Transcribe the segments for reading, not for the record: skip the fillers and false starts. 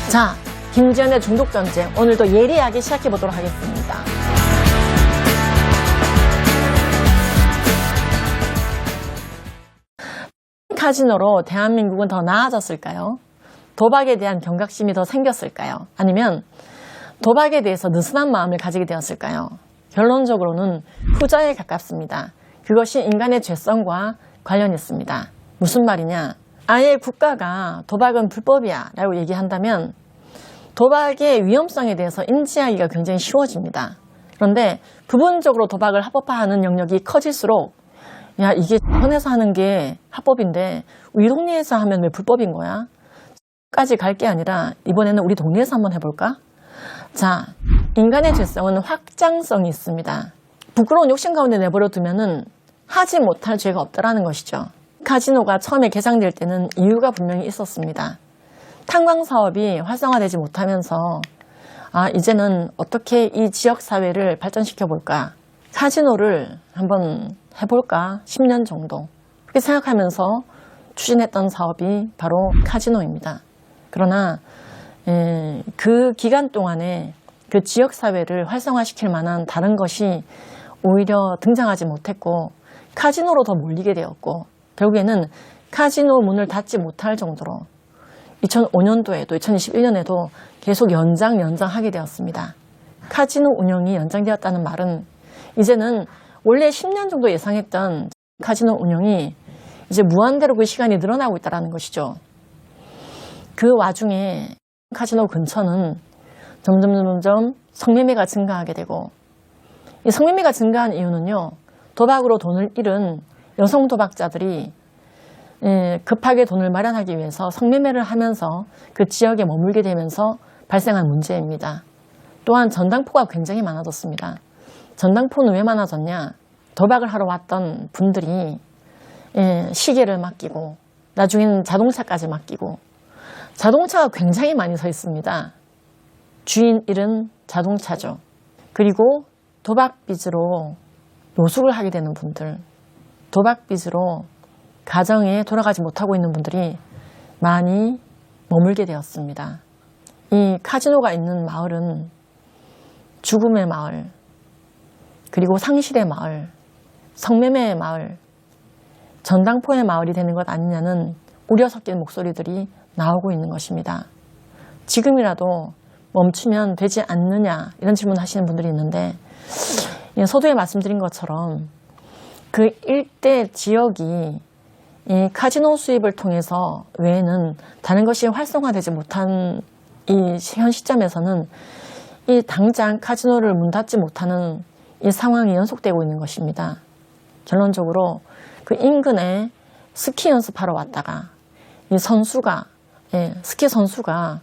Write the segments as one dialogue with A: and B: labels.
A: 자, 김지연의 중독전쟁, 오늘도 예리하게 시작해보도록 하겠습니다. 카지노로 대한민국은 더 나아졌을까요? 도박에 대한 경각심이 더 생겼을까요? 아니면 도박에 대해서 느슨한 마음을 가지게 되었을까요? 결론적으로는 후자에 가깝습니다. 그것이 인간의 죄성과 관련이 있습니다. 무슨 말이냐? 아예 국가가 도박은 불법이야 라고 얘기한다면 도박의 위험성에 대해서 인지하기가 굉장히 쉬워집니다. 그런데 부분적으로 도박을 합법화하는 영역이 커질수록 야, 이게 현에서 하는 게 합법인데 우리 동네에서 하면 왜 불법인 거야? 까지 갈 게 아니라 이번에는 우리 동네에서 한번 해볼까? 자, 인간의 죄성은 확장성이 있습니다. 부끄러운 욕심 가운데 내버려 두면은 하지 못할 죄가 없다라는 것이죠. 카지노가 처음에 개장될 때는 이유가 분명히 있었습니다. 탄광 사업이 활성화되지 못하면서 이제는 어떻게 이 지역 사회를 발전시켜 볼까? 카지노를 한번 해볼까? 10년 정도 그렇게 생각하면서 추진했던 사업이 바로 카지노입니다. 그러나 그 기간 동안에 그 지역 사회를 활성화시킬 만한 다른 것이 오히려 등장하지 못했고 카지노로 더 몰리게 되었고 결국에는 카지노 문을 닫지 못할 정도로 2005년도에도 2021년에도 계속 연장하게 되었습니다. 카지노 운영이 연장되었다는 말은 이제는 원래 10년 정도 예상했던 카지노 운영이 이제 무한대로 그 시간이 늘어나고 있다는 것이죠. 그 와중에 카지노 근처는 점점 성매매가 증가하게 되고 이 성매매가 증가한 이유는요. 도박으로 돈을 잃은 여성 도박자들이 급하게 돈을 마련하기 위해서 성매매를 하면서 그 지역에 머물게 되면서 발생한 문제입니다. 또한 전당포가 굉장히 많아졌습니다. 전당포는 왜 많아졌냐? 도박을 하러 왔던 분들이 시계를 맡기고 나중에는 자동차까지 맡기고 자동차가 굉장히 많이 서 있습니다. 주인 잃은 자동차죠. 그리고 도박빚으로 노숙을 하게 되는 분들, 도박빚으로 가정에 돌아가지 못하고 있는 분들이 많이 머물게 되었습니다. 이 카지노가 있는 마을은 죽음의 마을, 그리고 상실의 마을, 성매매의 마을, 전당포의 마을이 되는 것 아니냐는 우려 섞인 목소리들이 나오고 있는 것입니다. 지금이라도 멈추면 되지 않느냐 이런 질문 하시는 분들이 있는데 서두에 말씀드린 것처럼 그 일대 지역이 이 카지노 수입을 통해서 외에는 다른 것이 활성화되지 못한 이 현 시점에서는 이 당장 카지노를 문 닫지 못하는 이 상황이 연속되고 있는 것입니다. 결론적으로 그 인근에 스키 연습하러 왔다가 이 선수가 스키 선수가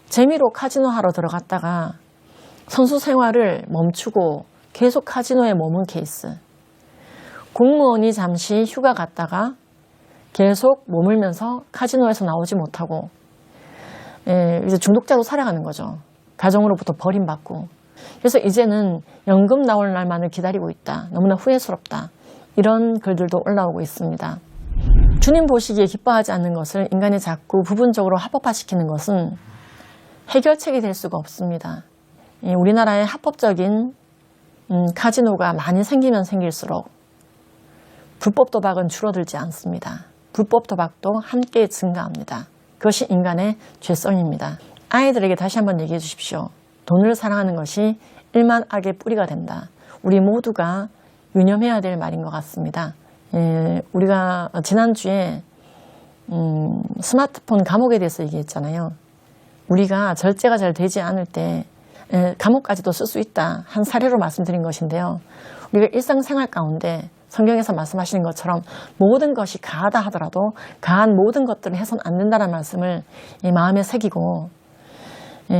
A: 재미로 카지노 하러 들어갔다가 선수 생활을 멈추고 계속 카지노에 머문 케이스. 공무원이 잠시 휴가 갔다가 계속 머물면서 카지노에서 나오지 못하고 이제 중독자로 살아가는 거죠. 가정으로부터 버림받고. 그래서 이제는 연금 나올 날만을 기다리고 있다. 너무나 후회스럽다. 이런 글들도 올라오고 있습니다. 주님 보시기에 기뻐하지 않는 것을 인간이 자꾸 부분적으로 합법화시키는 것은 해결책이 될 수가 없습니다. 우리나라의 합법적인 카지노가 많이 생기면 생길수록 불법 도박은 줄어들지 않습니다. 불법 도박도 함께 증가합니다. 그것이 인간의 죄성입니다. 아이들에게 다시 한번 얘기해 주십시오. 돈을 사랑하는 것이 일만 악의 뿌리가 된다. 우리 모두가 유념해야 될 말인 것 같습니다. 우리가 지난주에 스마트폰 감옥에 대해서 얘기했잖아요. 우리가 절제가 잘 되지 않을 때 감옥까지도 쓸 수 있다. 한 사례로 말씀드린 것인데요. 우리가 일상생활 가운데 성경에서 말씀하시는 것처럼 모든 것이 가하다 하더라도 가한 모든 것들을 해서는 안 된다는 말씀을 이 마음에 새기고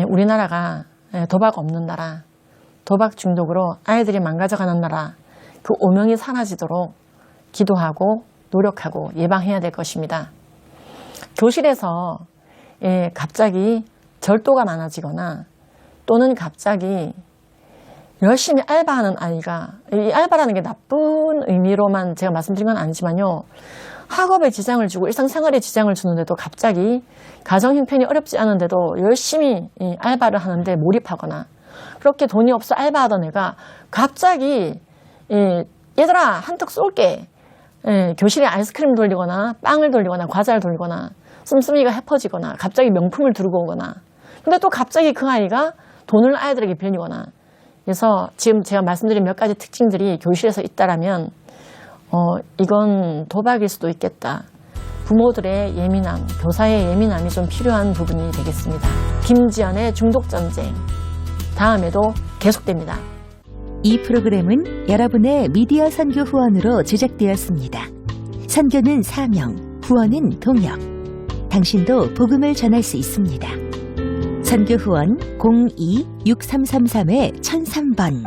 A: 우리나라가 도박 없는 나라, 도박 중독으로 아이들이 망가져가는 나라, 그 오명이 사라지도록 기도하고 노력하고 예방해야 될 것입니다. 교실에서 갑자기 절도가 많아지거나 또는 갑자기 열심히 알바하는 아이가, 이 알바라는 게 나쁜 의미로만 제가 말씀드린 건 아니지만요. 학업에 지장을 주고 일상생활에 지장을 주는데도 갑자기 가정 형편이 어렵지 않은데도 열심히 알바를 하는데 몰입하거나, 그렇게 돈이 없어 알바하던 애가 갑자기 얘들아 한턱 쏠게, 교실에 아이스크림 돌리거나 빵을 돌리거나 과자를 돌리거나 씀씀이가 해퍼지거나 갑자기 명품을 들고 오거나, 근데 또 갑자기 그 아이가 돈을 아이들에게 빌리거나. 그래서 지금 제가 말씀드린 몇 가지 특징들이 교실에서 있다라면 이건 도박일 수도 있겠다. 부모들의 예민함, 교사의 예민함이 좀 필요한 부분이 되겠습니다. 김지연의 중독전쟁, 다음에도 계속됩니다.
B: 이 프로그램은 여러분의 미디어 선교 후원으로 제작되었습니다. 선교는 사명, 후원은 동역. 당신도 복음을 전할 수 있습니다. 선교 후원 02-6333-1003번